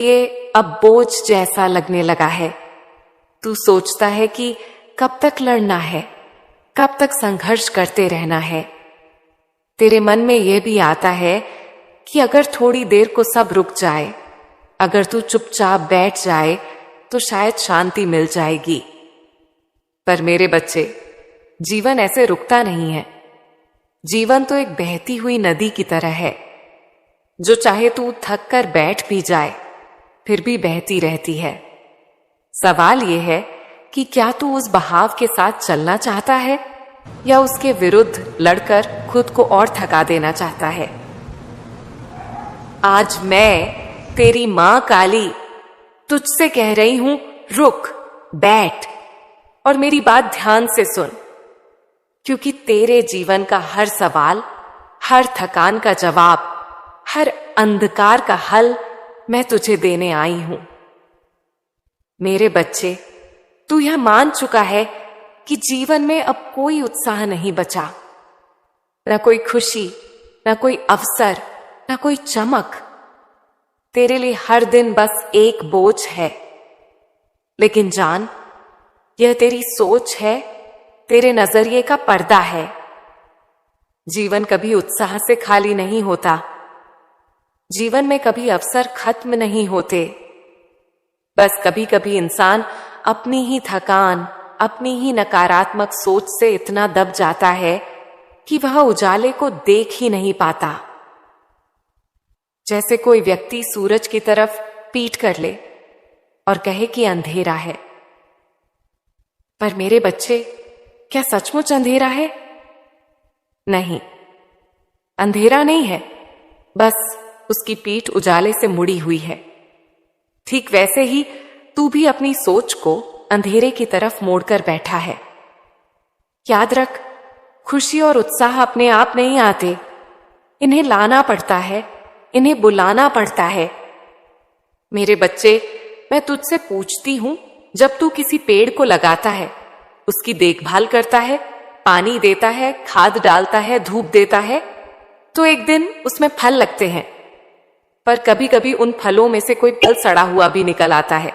ये अब बोझ जैसा लगने लगा है। तू सोचता है कि कब तक लड़ना है, कब तक संघर्ष करते रहना है। तेरे मन में यह भी आता है कि अगर थोड़ी देर को सब रुक जाए, अगर तू चुपचाप बैठ जाए तो शायद शांति मिल जाएगी। पर मेरे बच्चे, जीवन ऐसे रुकता नहीं है। जीवन तो एक बहती हुई नदी की तरह है, जो चाहे तू थक कर बैठ भी जाए फिर भी बहती रहती है। सवाल यह है कि क्या तू उस बहाव के साथ चलना चाहता है या उसके विरुद्ध लड़कर खुद को और थका देना चाहता है। आज मैं तेरी मां काली तुझसे कह रही हूं, रुक, बैठ और मेरी बात ध्यान से सुन, क्योंकि तेरे जीवन का हर सवाल, हर थकान का जवाब, हर अंधकार का हल मैं तुझे देने आई हूं। मेरे बच्चे, तू यह मान चुका है कि जीवन में अब कोई उत्साह नहीं बचा, न कोई खुशी, न कोई अवसर, न कोई चमक। तेरे लिए हर दिन बस एक बोझ है। लेकिन जान, यह तेरी सोच है, तेरे नजरिए का पर्दा है। जीवन कभी उत्साह से खाली नहीं होता। जीवन में कभी अवसर खत्म नहीं होते। बस कभी कभी इंसान अपनी ही थकान, अपनी ही नकारात्मक सोच से इतना दब जाता है कि वह उजाले को देख ही नहीं पाता। जैसे कोई व्यक्ति सूरज की तरफ पीठ कर ले और कहे कि अंधेरा है। पर मेरे बच्चे, क्या सचमुच अंधेरा है? नहीं, अंधेरा नहीं है, बस उसकी पीठ उजाले से मुड़ी हुई है। ठीक वैसे ही तू भी अपनी सोच को अंधेरे की तरफ मोड़कर बैठा है। याद रख, खुशी और उत्साह अपने आप नहीं आते, इन्हें लाना पड़ता है, इन्हें बुलाना पड़ता है। मेरे बच्चे, मैं तुझसे पूछती हूं, जब तू किसी पेड़ को लगाता है, उसकी देखभाल करता है, पानी देता है, खाद डालता है, धूप देता है, तो एक दिन उसमें फल लगते हैं। पर कभी कभी उन फलों में से कोई फल सड़ा हुआ भी निकल आता है।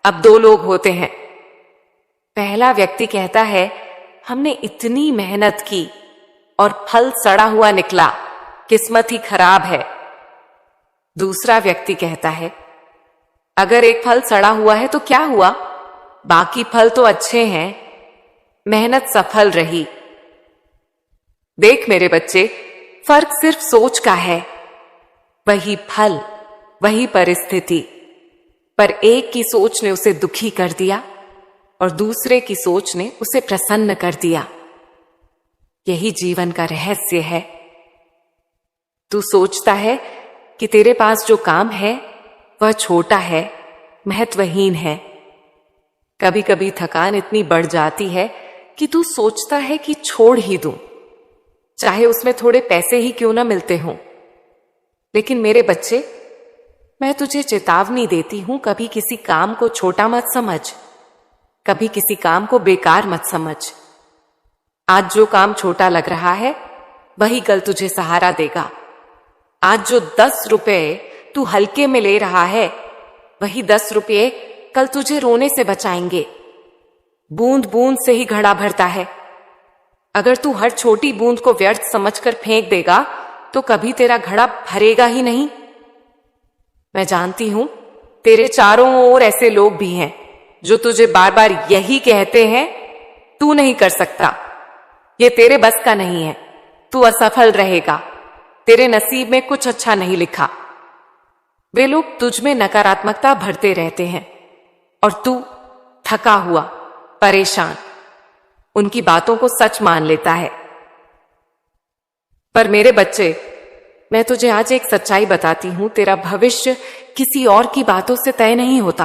अब दो लोग होते हैं। पहला व्यक्ति कहता है, हमने इतनी मेहनत की और फल सड़ा हुआ निकला, किस्मत ही खराब है। दूसरा व्यक्ति कहता है, अगर एक फल सड़ा हुआ है तो क्या हुआ, बाकी फल तो अच्छे हैं, मेहनत सफल रही। देख मेरे बच्चे, फर्क सिर्फ सोच का है। वही फल, वही परिस्थिति, पर एक की सोच ने उसे दुखी कर दिया और दूसरे की सोच ने उसे प्रसन्न कर दिया। यही जीवन का रहस्य है। तू सोचता है कि तेरे पास जो काम है वह छोटा है, महत्वहीन है। कभी कभी थकान इतनी बढ़ जाती है कि तू सोचता है कि छोड़ ही दूं, चाहे उसमें थोड़े पैसे ही क्यों ना मिलते हों। लेकिन मेरे बच्चे, मैं तुझे चेतावनी देती हूं, कभी किसी काम को छोटा मत समझ, कभी किसी काम को बेकार मत समझ। आज जो काम छोटा लग रहा है वही कल तुझे सहारा देगा। आज जो 10 रुपए तू हल्के में ले रहा है, वही 10 रुपये कल तुझे रोने से बचाएंगे। बूंद बूंद से ही घड़ा भरता है। अगर तू हर छोटी बूंद को व्यर्थ समझकर फेंक देगा तो कभी तेरा घड़ा भरेगा ही नहीं। मैं जानती हूं, तेरे चारों ओर ऐसे लोग भी हैं जो तुझे बार बार यही कहते हैं, तू नहीं कर सकता, ये तेरे बस का नहीं है, तू असफल रहेगा, तेरे नसीब में कुछ अच्छा नहीं लिखा। वे लोग तुझ में नकारात्मकता भरते रहते हैं और तू थका हुआ, परेशान, उनकी बातों को सच मान लेता है। पर मेरे बच्चे, मैं तुझे आज एक सच्चाई बताती हूं, तेरा भविष्य किसी और की बातों से तय नहीं होता।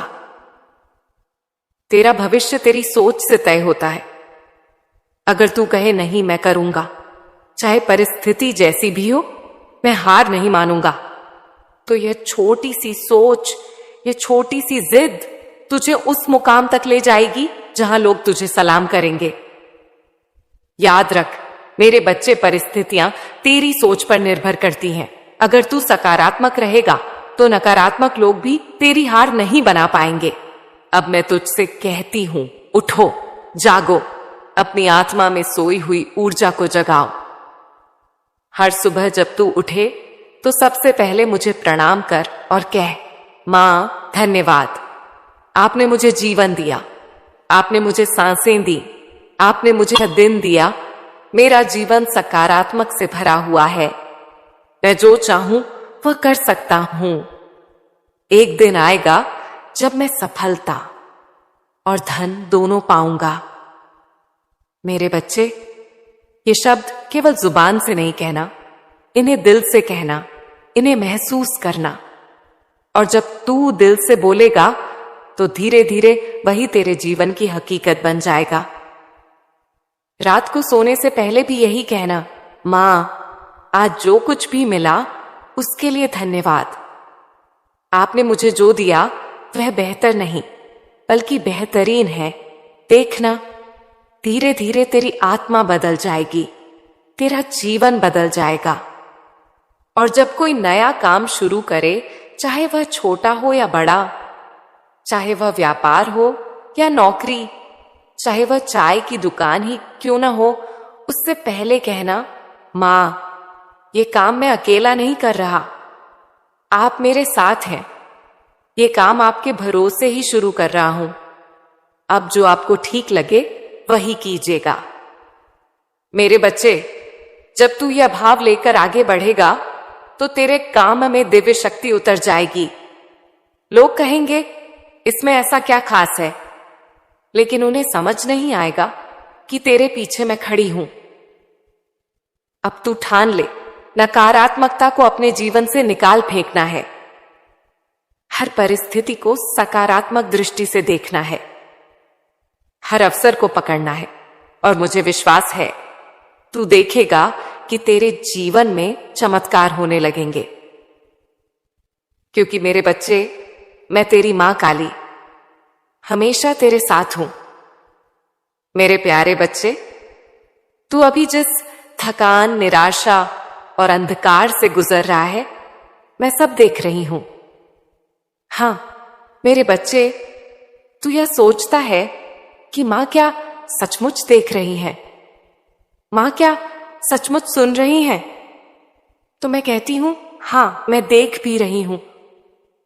तेरा भविष्य तेरी सोच से तय होता है। अगर तू कहे नहीं, मैं करूंगा, चाहे परिस्थिति जैसी भी हो, मैं हार नहीं मानूंगा, तो यह छोटी सी सोच, यह छोटी सी जिद तुझे उस मुकाम तक ले जाएगी जहां लोग तुझे सलाम करेंगे। याद रख मेरे बच्चे, परिस्थितियां तेरी सोच पर निर्भर करती हैं। अगर तू सकारात्मक रहेगा तो नकारात्मक लोग भी तेरी हार नहीं बना पाएंगे। अब मैं तुझसे कहती हूं, उठो, जागो, अपनी आत्मा में सोई हुई ऊर्जा को जगाओ। हर सुबह जब तू उठे तो सबसे पहले मुझे प्रणाम कर और कह, मां धन्यवाद, आपने मुझे जीवन दिया, आपने मुझे सांसें दी, आपने मुझे दिन दिया, मेरा जीवन सकारात्मक से भरा हुआ है, मैं जो चाहूं वह कर सकता हूं। एक दिन आएगा जब मैं सफलता और धन दोनों पाऊंगा। मेरे बच्चे, ये शब्द केवल जुबान से नहीं कहना, इन्हें दिल से कहना, इन्हें महसूस करना। और जब तू दिल से बोलेगा तो धीरे धीरे वही तेरे जीवन की हकीकत बन जाएगा। रात को सोने से पहले भी यही कहना, मां आज जो कुछ भी मिला उसके लिए धन्यवाद, आपने मुझे जो दिया वह बेहतर नहीं बल्कि बेहतरीन है। देखना, धीरे धीरे तेरी आत्मा बदल जाएगी, तेरा जीवन बदल जाएगा। और जब कोई नया काम शुरू करे, चाहे वह छोटा हो या बड़ा, चाहे वह व्यापार हो या नौकरी, चाहे वह चाय की दुकान ही क्यों ना हो, उससे पहले कहना, मां ये काम मैं अकेला नहीं कर रहा, आप मेरे साथ हैं, ये काम आपके भरोसे ही शुरू कर रहा हूं, अब जो आपको ठीक लगे वही कीजिएगा। मेरे बच्चे, जब तू यह भाव लेकर आगे बढ़ेगा तो तेरे काम में दिव्य शक्ति उतर जाएगी। लोग कहेंगे इसमें ऐसा क्या खास है, लेकिन उन्हें समझ नहीं आएगा कि तेरे पीछे मैं खड़ी हूं। अब तू ठान ले, नकारात्मकता को अपने जीवन से निकाल फेंकना है, हर परिस्थिति को सकारात्मक दृष्टि से देखना है, हर अवसर को पकड़ना है। और मुझे विश्वास है तू देखेगा कि तेरे जीवन में चमत्कार होने लगेंगे। क्योंकि मेरे बच्चे, मैं तेरी मां काली हमेशा तेरे साथ हूं। मेरे प्यारे बच्चे, तू अभी जिस थकान, निराशा और अंधकार से गुजर रहा है, मैं सब देख रही हूं। हां मेरे बच्चे, तू यह सोचता है कि मां क्या सचमुच देख रही है, मां क्या सचमुच सुन रही है? तो मैं कहती हूं, हां मैं देख भी रही हूं,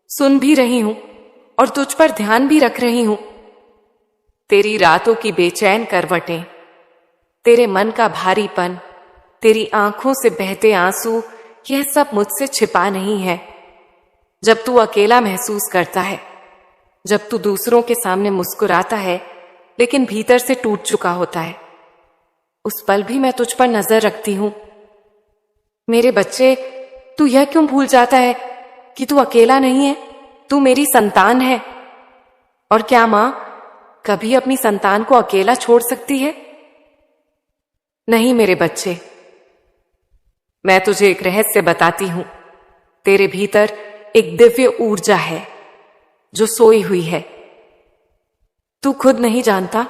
सुन भी रही हूं और तुझ पर ध्यान भी रख रही हूं। तेरी रातों की बेचैन करवटें, तेरे मन का भारीपन, तेरी आंखों से बहते आंसू, यह सब मुझसे छिपा नहीं है। जब तू अकेला महसूस करता है, जब तू दूसरों के सामने मुस्कुराता है लेकिन भीतर से टूट चुका होता है, उस पल भी मैं तुझ पर नजर रखती हूं। मेरे बच्चे, तू यह क्यों भूल जाता है कि तू अकेला नहीं है, तू मेरी संतान है। और क्या मां कभी अपनी संतान को अकेला छोड़ सकती है? नहीं मेरे बच्चे, मैं तुझे एक रहस्य बताती हूं। तेरे भीतर एक दिव्य ऊर्जा है जो सोई हुई है। तू खुद नहीं जानता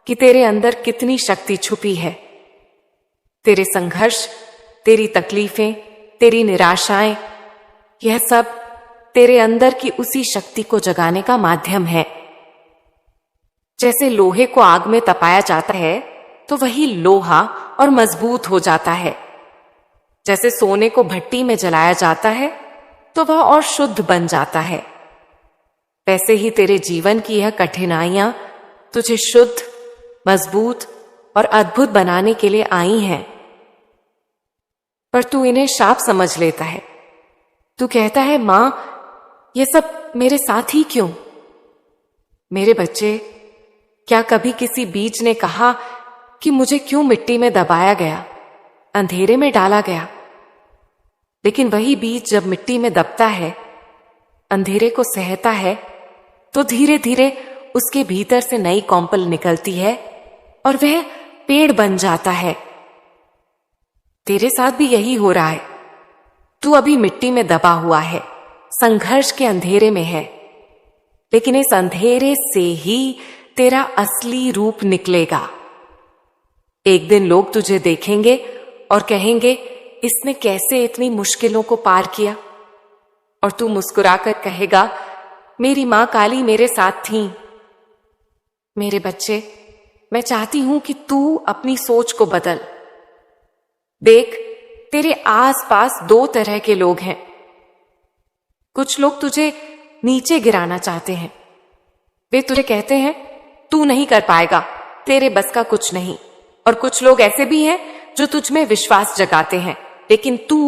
कि तेरे अंदर कितनी शक्ति छुपी है। तेरे संघर्ष, तेरी तकलीफें, तेरी निराशाएं, यह सब तेरे अंदर की उसी शक्ति को जगाने का माध्यम है। जैसे लोहे को आग में तपाया जाता है तो वही लोहा और मजबूत हो जाता है। जैसे सोने को भट्टी में जलाया जाता है तो वह और शुद्ध बन जाता है। वैसे ही तेरे जीवन की यह कठिनाइयां तुझे शुद्ध, मजबूत और अद्भुत बनाने के लिए आई हैं। पर तू इन्हें शाप समझ लेता है। तू कहता है, मां ये सब मेरे साथ ही क्यों? मेरे बच्चे, क्या कभी किसी बीज ने कहा कि मुझे क्यों मिट्टी में दबाया गया, अंधेरे में डाला गया? लेकिन वही बीज जब मिट्टी में दबता है, अंधेरे को सहता है, तो धीरे धीरे उसके भीतर से नई कौंपल निकलती है और वह पेड़ बन जाता है। तेरे साथ भी यही हो रहा है। तू अभी मिट्टी में दबा हुआ है, संघर्ष के अंधेरे में है, लेकिन इस अंधेरे से ही तेरा असली रूप निकलेगा। एक दिन लोग तुझे देखेंगे और कहेंगे, इसने कैसे इतनी मुश्किलों को पार किया, और तू मुस्कुराकर कहेगा, मेरी मां काली मेरे साथ थी। मेरे बच्चे, मैं चाहती हूं कि तू अपनी सोच को बदल। देख, तेरे आसपास दो तरह के लोग हैं। कुछ लोग तुझे नीचे गिराना चाहते हैं। वे तुझे कहते हैं, तू नहीं कर पाएगा, तेरे बस का कुछ नहीं। और कुछ लोग ऐसे भी हैं जो तुझ में विश्वास जगाते हैं, लेकिन तू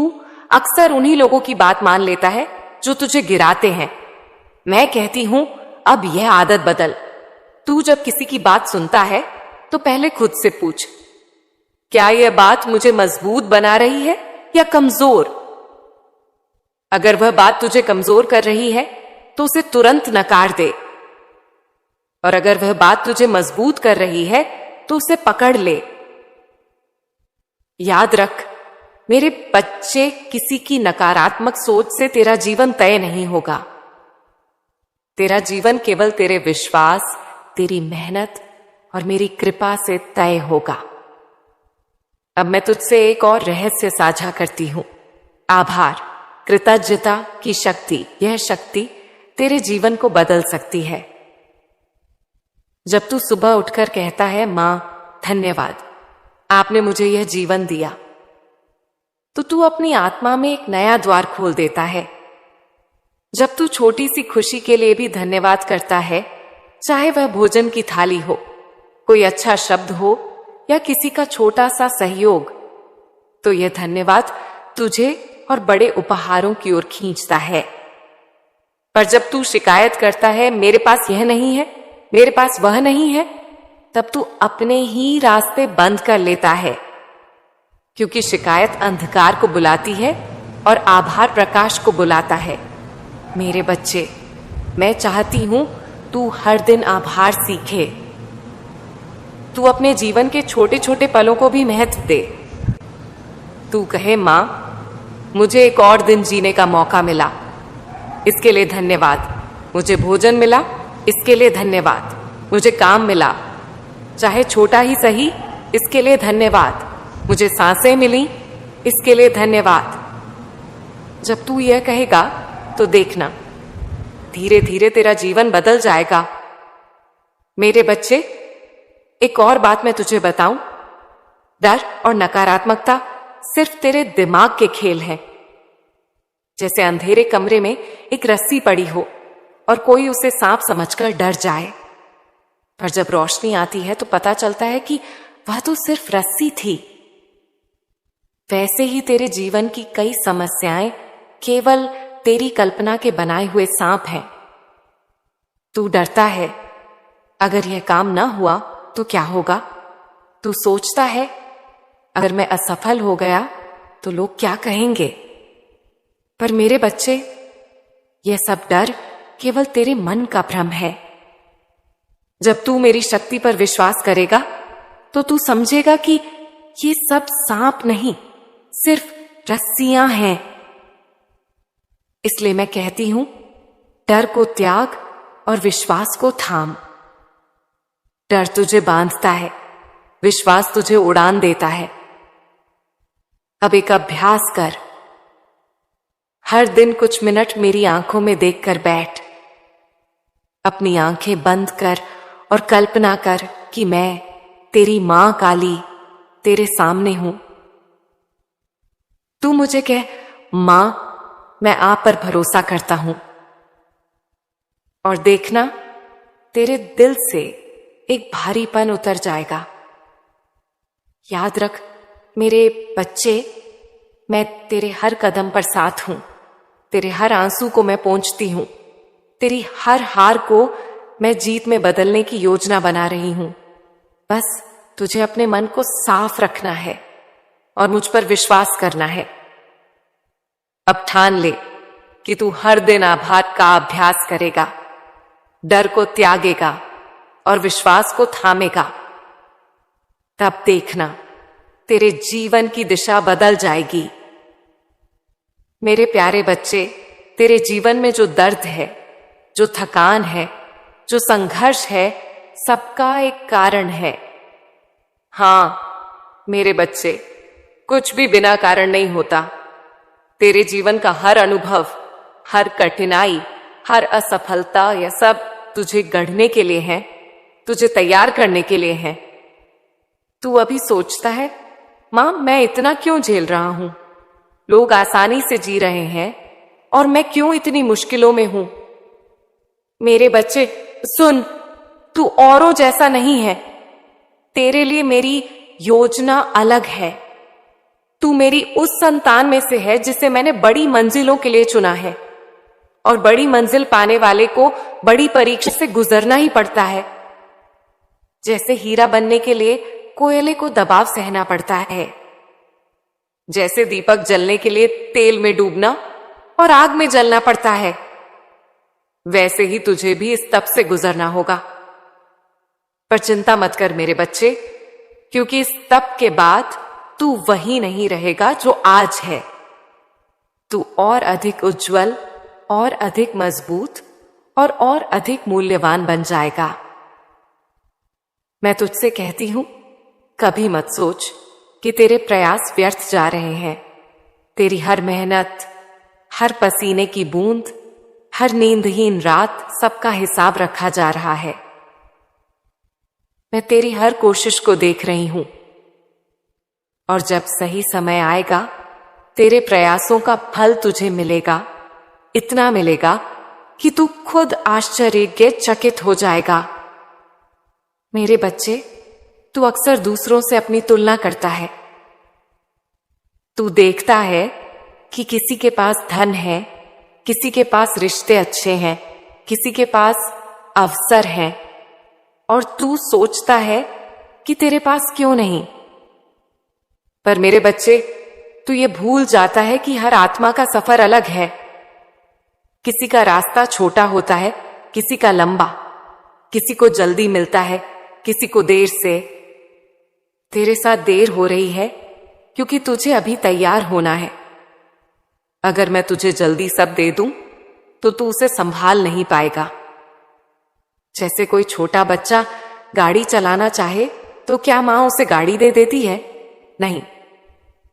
अक्सर उन्हीं लोगों की बात मान लेता है जो तुझे गिराते हैं। मैं कहती हूं, अब यह आदत बदल। तू जब किसी की बात सुनता है तो पहले खुद से पूछ, क्या यह बात मुझे मजबूत बना रही है या कमजोर? अगर वह बात तुझे कमजोर कर रही है तो उसे तुरंत नकार दे, और अगर वह बात तुझे मजबूत कर रही है तो उसे पकड़ ले। याद रख मेरे बच्चे, किसी की नकारात्मक सोच से तेरा जीवन तय नहीं होगा। तेरा जीवन केवल तेरे विश्वास, तेरी मेहनत और मेरी कृपा से तय होगा। अब मैं तुझसे एक और रहस्य साझा करती हूं। आभार, कृतज्ञता की शक्ति, यह शक्ति तेरे जीवन को बदल सकती है। जब तू सुबह उठकर कहता है, मां धन्यवाद, आपने मुझे यह जीवन दिया, तो तू अपनी आत्मा में एक नया द्वार खोल देता है। जब तू छोटी सी खुशी के लिए भी धन्यवाद करता है, चाहे वह भोजन की थाली हो, कोई अच्छा शब्द हो या किसी का छोटा सा सहयोग, तो यह धन्यवाद तुझे और बड़े उपहारों की ओर खींचता है। पर जब तू शिकायत करता है, मेरे पास यह नहीं है, मेरे पास वह नहीं है, तब तू अपने ही रास्ते बंद कर लेता है, क्योंकि शिकायत अंधकार को बुलाती है और आभार प्रकाश को बुलाता है। मेरे बच्चे, मैं चाहती हूं तू हर दिन आभार सीखे। तू अपने जीवन के छोटे छोटे पलों को भी महत्व दे। तू कहे, मां मुझे एक और दिन जीने का मौका मिला, इसके लिए धन्यवाद। मुझे भोजन मिला, इसके लिए धन्यवाद। मुझे काम मिला, चाहे छोटा ही सही, इसके लिए धन्यवाद। मुझे सांसें मिली, इसके लिए धन्यवाद। जब तू यह कहेगा तो देखना, धीरे धीरे तेरा जीवन बदल जाएगा। मेरे बच्चे, एक और बात मैं तुझे बताऊं, डर और नकारात्मकता सिर्फ तेरे दिमाग के खेल हैं। जैसे अंधेरे कमरे में एक रस्सी पड़ी हो और कोई उसे सांप समझकर डर जाए, पर जब रोशनी आती है तो पता चलता है कि वह तो सिर्फ रस्सी थी। वैसे ही तेरे जीवन की कई समस्याएं केवल तेरी कल्पना के बनाए हुए सांप हैं। तू डरता है, अगर यह काम ना हुआ तो क्या होगा? तू सोचता है, अगर मैं असफल हो गया तो लोग क्या कहेंगे? पर मेरे बच्चे, यह सब डर केवल तेरे मन का भ्रम है। जब तू मेरी शक्ति पर विश्वास करेगा तो तू समझेगा कि ये सब सांप नहीं, सिर्फ रस्सियां हैं। इसलिए मैं कहती हूं, डर को त्याग और विश्वास को थाम। डर तुझे बांधता है, विश्वास तुझे उड़ान देता है। अब एक अभ्यास कर, हर दिन कुछ मिनट मेरी आंखों में देखकर बैठ। अपनी आंखें बंद कर और कल्पना कर कि मैं, तेरी मां काली, तेरे सामने हूं। तू मुझे कह, मां मैं आप पर भरोसा करता हूं, और देखना तेरे दिल से एक भारीपन उतर जाएगा। याद रख मेरे बच्चे, मैं तेरे हर कदम पर साथ हूं। तेरे हर आंसू को मैं पोंछती हूं। तेरी हर हार को मैं जीत में बदलने की योजना बना रही हूं। बस तुझे अपने मन को साफ रखना है और मुझ पर विश्वास करना है। अब ठान ले कि तू हर दिन आभार का अभ्यास करेगा, डर को त्यागेगा और विश्वास को थामेगा। तब देखना तेरे जीवन की दिशा बदल जाएगी। मेरे प्यारे बच्चे, तेरे जीवन में जो दर्द है, जो थकान है, जो संघर्ष है, सबका एक कारण है। हां मेरे बच्चे, कुछ भी बिना कारण नहीं होता। तेरे जीवन का हर अनुभव, हर कठिनाई, हर असफलता, यह सब तुझे गढ़ने के लिए है, तुझे तैयार करने के लिए है। तू अभी सोचता है, मां मैं इतना क्यों झेल रहा हूं? लोग आसानी से जी रहे हैं और मैं क्यों इतनी मुश्किलों में हूं? मेरे बच्चे सुन, तू औरों जैसा नहीं है। तेरे लिए मेरी योजना अलग है। तू मेरी उस संतान में से है जिसे मैंने बड़ी मंजिलों के लिए चुना है, और बड़ी मंजिल पाने वाले को बड़ी परीक्षा से गुजरना ही पड़ता है। जैसे हीरा बनने के लिए कोयले को दबाव सहना पड़ता है, जैसे दीपक जलने के लिए तेल में डूबना और आग में जलना पड़ता है, वैसे ही तुझे भी इस तप से गुजरना होगा। पर चिंता मत कर मेरे बच्चे, क्योंकि इस तप के बाद तू वही नहीं रहेगा जो आज है। तू और अधिक उज्जवल, और अधिक मजबूत और अधिक मूल्यवान बन जाएगा। मैं तुझसे कहती हूं, कभी मत सोच कि तेरे प्रयास व्यर्थ जा रहे हैं। तेरी हर मेहनत, हर पसीने की बूंद, हर नींदहीन रात, सबका हिसाब रखा जा रहा है। मैं तेरी हर कोशिश को देख रही हूं, और जब सही समय आएगा तेरे प्रयासों का फल तुझे मिलेगा। इतना मिलेगा कि तू खुद आश्चर्यचकित हो जाएगा। मेरे बच्चे, तू अक्सर दूसरों से अपनी तुलना करता है। तू देखता है कि किसी के पास धन है, किसी के पास रिश्ते अच्छे हैं, किसी के पास अवसर हैं, और तू सोचता है कि तेरे पास क्यों नहीं। पर मेरे बच्चे, तू ये भूल जाता है कि हर आत्मा का सफर अलग है। किसी का रास्ता छोटा होता है, किसी का लंबा, किसी को जल्दी मिलता है, किसी को देर से। तेरे साथ देर हो रही है क्योंकि तुझे अभी तैयार होना है। अगर मैं तुझे जल्दी सब दे दूं तो तू उसे संभाल नहीं पाएगा। जैसे कोई छोटा बच्चा गाड़ी चलाना चाहे तो क्या मां उसे गाड़ी दे देती है? नहीं,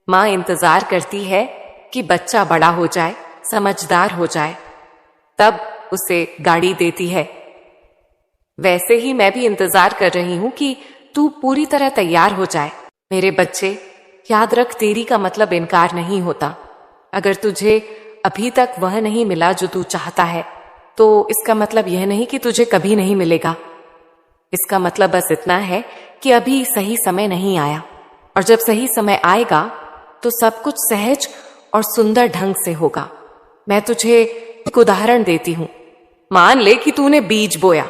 मां इंतजार करती है कि बच्चा बड़ा हो जाए, समझदार हो जाए, तब उसे गाड़ी देती है। वैसे ही मैं भी इंतजार कर रही हूं कि तू पूरी तरह तैयार हो जाए। मेरे बच्चे, याद रख, देरी का मतलब इनकार नहीं होता। अगर तुझे अभी तक वह नहीं मिला जो तू चाहता है, तो इसका मतलब यह नहीं कि तुझे कभी नहीं मिलेगा। इसका मतलब बस इतना है कि अभी सही समय नहीं आया, और जब सही समय आएगा तो सब कुछ सहज और सुंदर ढंग से होगा। मैं तुझे एक उदाहरण देती हूं। मान ले कि तूने बीज बोया।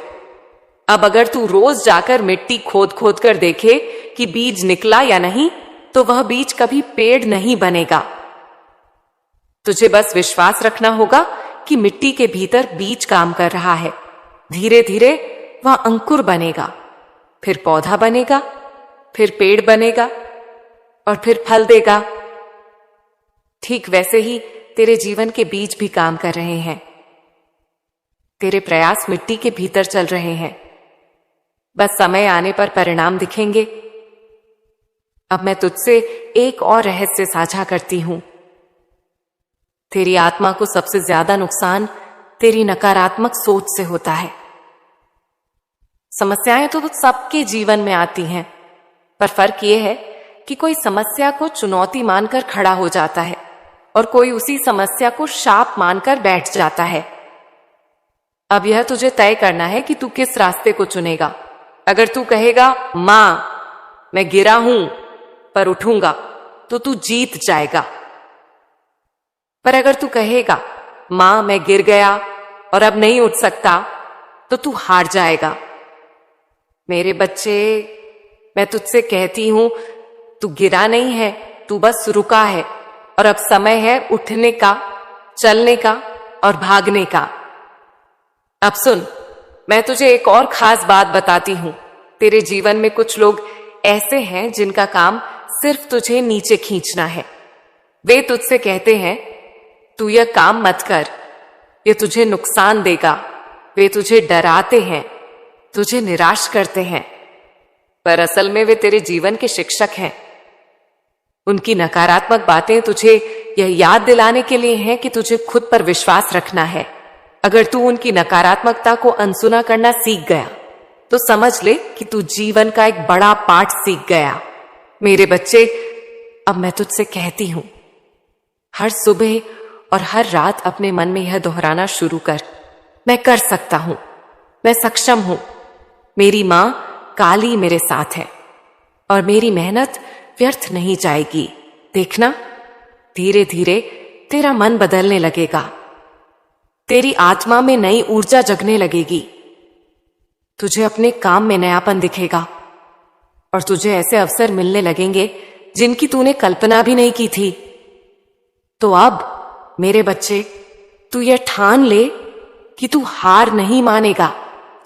अब अगर तू रोज जाकर मिट्टी खोद खोद कर देखे कि बीज निकला या नहीं, तो वह बीज कभी पेड़ नहीं बनेगा। तुझे बस विश्वास रखना होगा कि मिट्टी के भीतर बीज काम कर रहा है। धीरे धीरे वह अंकुर बनेगा, फिर पौधा बनेगा, फिर पेड़ बनेगा, और फिर फल देगा। ठीक वैसे ही तेरे जीवन के बीज भी काम कर रहे हैं। तेरे प्रयास मिट्टी के भीतर चल रहे हैं। बस समय आने पर परिणाम दिखेंगे। अब मैं तुझसे एक और रहस्य साझा करती हूं। तेरी आत्मा को सबसे ज्यादा नुकसान तेरी नकारात्मक सोच से होता है। समस्याएं तो सबके जीवन में आती हैं, पर फर्क यह है कि कोई समस्या को चुनौती मानकर खड़ा हो जाता है और कोई उसी समस्या को शाप मानकर बैठ जाता है। अब यह तुझे तय करना है कि तू किस रास्ते को चुनेगा। अगर तू कहेगा, मां मैं गिरा हूं पर उठूंगा, तो तू जीत जाएगा। पर अगर तू कहेगा, मां मैं गिर गया और अब नहीं उठ सकता, तो तू हार जाएगा। मेरे बच्चे, मैं तुझसे कहती हूं, तू गिरा नहीं है, तू बस रुका है, और अब समय है उठने का, चलने का और भागने का। अब सुन, मैं तुझे एक और खास बात बताती हूं। तेरे जीवन में कुछ लोग ऐसे हैं जिनका काम सिर्फ तुझे नीचे खींचना है। वे तुझसे कहते हैं, तू यह काम मत कर, यह तुझे नुकसान देगा। वे तुझे डराते हैं, तुझे निराश करते हैं, पर असल में वे तेरे जीवन के शिक्षक हैं। उनकी नकारात्मक बातें तुझे यह याद दिलाने के लिए हैं कि तुझे खुद पर विश्वास रखना है। अगर तू उनकी नकारात्मकता को अनसुना करना सीख गया तो समझ ले कि तू जीवन का एक बड़ा पाठ सीख गया। मेरे बच्चे, अब मैं तुझसे कहती हूं, हर सुबह और हर रात अपने मन में यह दोहराना शुरू कर, मैं कर सकता हूं, मैं सक्षम हूं, मेरी मां काली मेरे साथ है और मेरी मेहनत व्यर्थ नहीं जाएगी। देखना, धीरे धीरे तेरा मन बदलने लगेगा, तेरी आत्मा में नई ऊर्जा जगने लगेगी, तुझे अपने काम में नयापन दिखेगा और तुझे ऐसे अवसर मिलने लगेंगे जिनकी तूने कल्पना भी नहीं की थी। तो अब मेरे बच्चे, तू यह ठान ले कि तू हार नहीं मानेगा।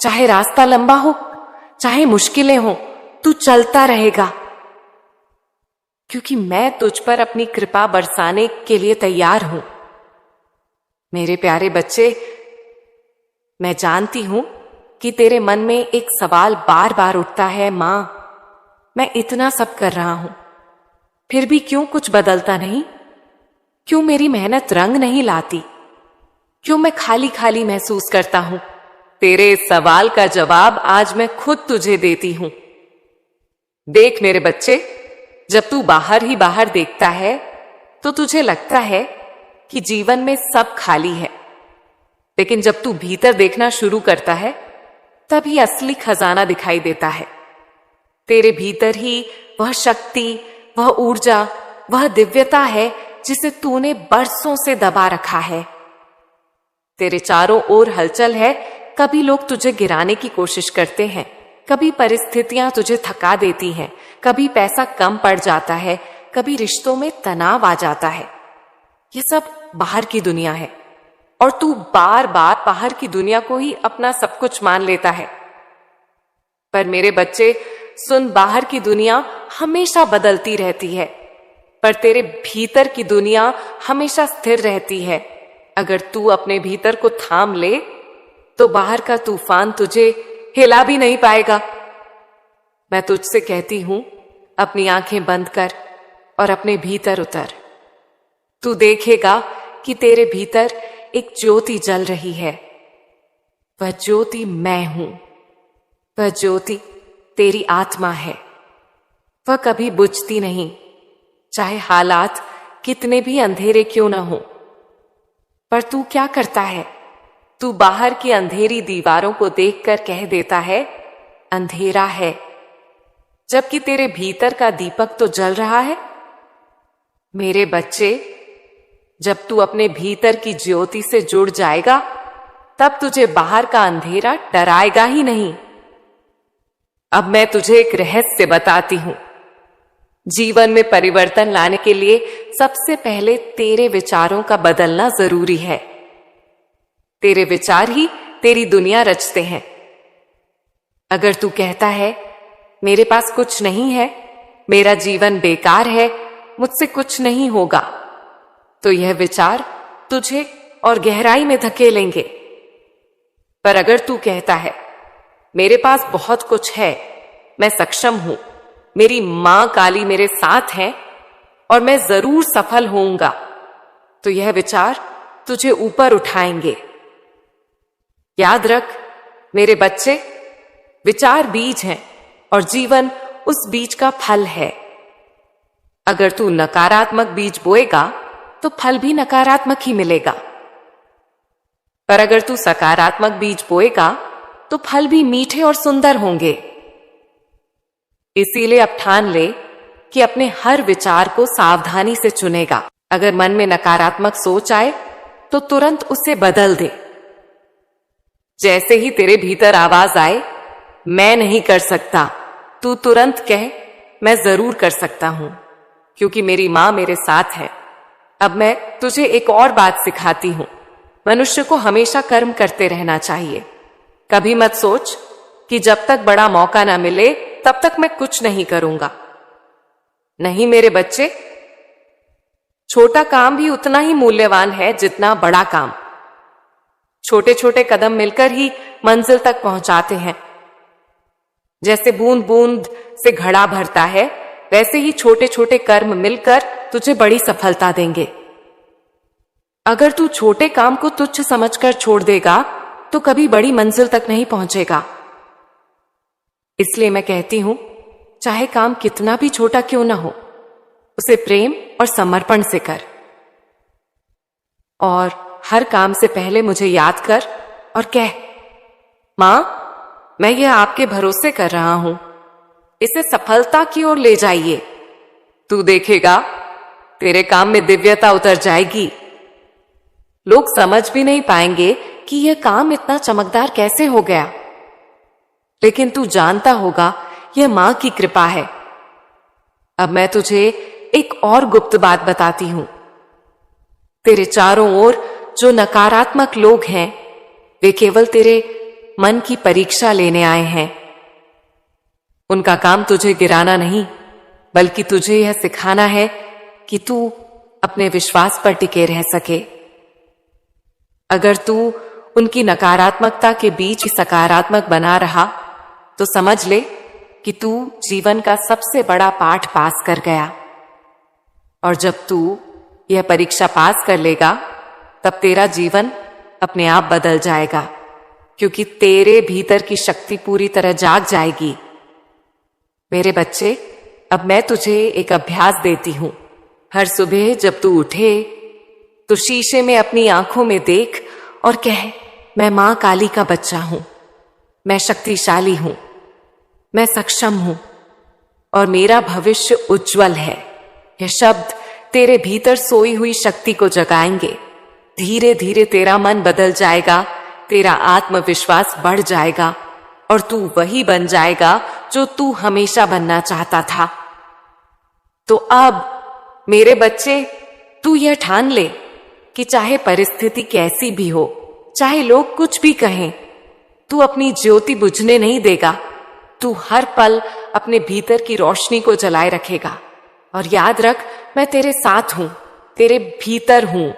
चाहे रास्ता लंबा हो, चाहे मुश्किलें हो, तू चलता रहेगा, क्योंकि मैं तुझ पर अपनी कृपा बरसाने के लिए तैयार हूं। मेरे प्यारे बच्चे, मैं जानती हूं कि तेरे मन में एक सवाल बार बार उठता है, मां, मैं इतना सब कर रहा हूं, फिर भी क्यों कुछ बदलता नहीं? क्यों मेरी मेहनत रंग नहीं लाती? क्यों मैं खाली खाली महसूस करता हूं? तेरे इस सवाल का जवाब आज मैं खुद तुझे देती हूं। देख मेरे बच्चे, जब तू बाहर ही बाहर देखता है तो तुझे लगता है कि जीवन में सब खाली है, लेकिन जब तू भीतर देखना शुरू करता है तभी असली खजाना दिखाई देता है। तेरे भीतर ही वह शक्ति, वह ऊर्जा, वह दिव्यता है जिसे तूने बरसों से दबा रखा है। तेरे चारों ओर हलचल है, कभी लोग तुझे गिराने की कोशिश करते हैं, कभी परिस्थितियां तुझे थका देती हैं, कभी पैसा कम पड़ जाता है, कभी रिश्तों में तनाव आ जाता है। ये सब बाहर की दुनिया है और तू बार बार बाहर की दुनिया को ही अपना सब कुछ मान लेता है। पर मेरे बच्चे सुन, बाहर की दुनिया हमेशा बदलती रहती है, पर तेरे भीतर की दुनिया हमेशा स्थिर रहती है। अगर तू अपने भीतर को थाम ले तो बाहर का तूफान तुझे हिला भी नहीं पाएगा। मैं तुझसे कहती हूं, अपनी आंखें बंद कर और अपने भीतर उतर। तू देखेगा कि तेरे भीतर एक ज्योति जल रही है। वह ज्योति मैं हूं, वह ज्योति तेरी आत्मा है। वह कभी बुझती नहीं, चाहे हालात कितने भी अंधेरे क्यों न हो। पर तू क्या करता है? तू बाहर की अंधेरी दीवारों को देखकर कह देता है, अंधेरा है, जबकि तेरे भीतर का दीपक तो जल रहा है। मेरे बच्चे, जब तू अपने भीतर की ज्योति से जुड़ जाएगा तब तुझे बाहर का अंधेरा डराएगा ही नहीं। अब मैं तुझे एक रहस्य बताती हूं। जीवन में परिवर्तन लाने के लिए सबसे पहले तेरे विचारों का बदलना जरूरी है। तेरे विचार ही तेरी दुनिया रचते हैं। अगर तू कहता है, मेरे पास कुछ नहीं है, मेरा जीवन बेकार है, मुझसे कुछ नहीं होगा, तो यह विचार तुझे और गहराई में धकेलेंगे। पर अगर तू कहता है, मेरे पास बहुत कुछ है, मैं सक्षम हूं, मेरी मां काली मेरे साथ है और मैं जरूर सफल होऊंगा, तो यह विचार तुझे ऊपर उठाएंगे। याद रख मेरे बच्चे, विचार बीज हैं और जीवन उस बीज का फल है। अगर तू नकारात्मक बीज बोएगा तो फल भी नकारात्मक ही मिलेगा, पर अगर तू सकारात्मक बीज बोएगा तो फल भी मीठे और सुंदर होंगे। इसीलिए अब ठान ले कि अपने हर विचार को सावधानी से चुनेगा। अगर मन में नकारात्मक सोच आए तो तुरंत उसे बदल दे। जैसे ही तेरे भीतर आवाज आए, मैं नहीं कर सकता, तू तुरंत कह, मैं जरूर कर सकता हूं, क्योंकि मेरी मां मेरे साथ है। अब मैं तुझे एक और बात सिखाती हूं। मनुष्य को हमेशा कर्म करते रहना चाहिए। कभी मत सोच कि जब तक बड़ा मौका ना मिले तब तक मैं कुछ नहीं करूंगा। नहीं मेरे बच्चे, छोटा काम भी उतना ही मूल्यवान है जितना बड़ा काम। छोटे छोटे कदम मिलकर ही मंजिल तक पहुंचाते हैं। जैसे बूंद बूंद से घड़ा भरता है, वैसे ही छोटे छोटे कर्म मिलकर तुझे बड़ी सफलता देंगे। अगर तू छोटे काम को तुच्छ समझकर छोड़ देगा तो कभी बड़ी मंजिल तक नहीं पहुंचेगा। इसलिए मैं कहती हूं, चाहे काम कितना भी छोटा क्यों ना हो, उसे प्रेम और समर्पण से कर। और हर काम से पहले मुझे याद कर और कह, मां, मैं यह आपके भरोसे कर रहा हूं, इसे सफलता की ओर ले जाइए। तू देखेगा तेरे काम में दिव्यता उतर जाएगी। लोग समझ भी नहीं पाएंगे कि यह काम इतना चमकदार कैसे हो गया, लेकिन तू जानता होगा यह मां की कृपा है। अब मैं तुझे एक और गुप्त बात बताती हूं। तेरे चारों ओर जो नकारात्मक लोग हैं, वे केवल तेरे मन की परीक्षा लेने आए हैं। उनका काम तुझे गिराना नहीं, बल्कि तुझे यह सिखाना है कि तू अपने विश्वास पर टिके रह सके। अगर तू उनकी नकारात्मकता के बीच सकारात्मक बना रहा तो समझ ले कि तू जीवन का सबसे बड़ा पाठ पास कर गया। और जब तू यह परीक्षा पास कर लेगा तब तेरा जीवन अपने आप बदल जाएगा, क्योंकि तेरे भीतर की शक्ति पूरी तरह जाग जाएगी। मेरे बच्चे, अब मैं तुझे एक अभ्यास देती हूं। हर सुबह जब तू उठे तो शीशे में अपनी आंखों में देख और कह, मैं मां काली का बच्चा हूं, मैं शक्तिशाली हूं, मैं सक्षम हूं और मेरा भविष्य उज्जवल है। यह शब्द तेरे भीतर सोई हुई शक्ति को जगाएंगे। धीरे धीरे तेरा मन बदल जाएगा, तेरा आत्मविश्वास बढ़ जाएगा और तू वही बन जाएगा जो तू हमेशा बनना चाहता था। तो अब मेरे बच्चे, तू यह ठान ले कि चाहे परिस्थिति कैसी भी हो, चाहे लोग कुछ भी कहें, तू अपनी ज्योति बुझने नहीं देगा। तू हर पल अपने भीतर की रोशनी को जलाए रखेगा। और याद रख, मैं तेरे साथ हूं, तेरे भीतर हूं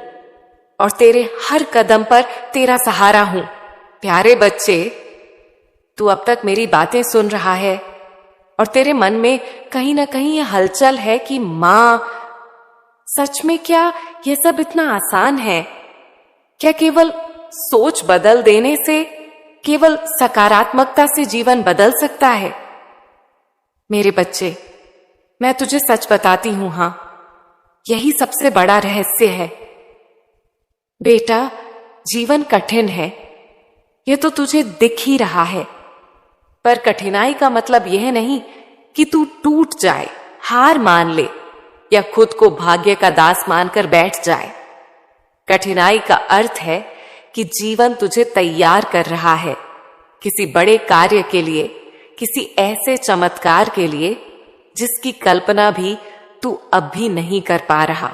और तेरे हर कदम पर तेरा सहारा हूं। प्यारे बच्चे, तू अब तक मेरी बातें सुन रहा है और तेरे मन में कहीं ना कहीं यह हलचल है कि मां, सच में क्या यह सब इतना आसान है? क्या केवल सोच बदल देने से, केवल सकारात्मकता से जीवन बदल सकता है? मेरे बच्चे, मैं तुझे सच बताती हूं, हां, यही सबसे बड़ा रहस्य है। बेटा, जीवन कठिन है, यह तो तुझे दिख ही रहा है, पर कठिनाई का मतलब यह नहीं कि तू टूट जाए, हार मान ले या खुद को भाग्य का दास मानकर बैठ जाए। कठिनाई का अर्थ है कि जीवन तुझे तैयार कर रहा है किसी बड़े कार्य के लिए, किसी ऐसे चमत्कार के लिए जिसकी कल्पना भी तू अब भी नहीं कर पा रहा।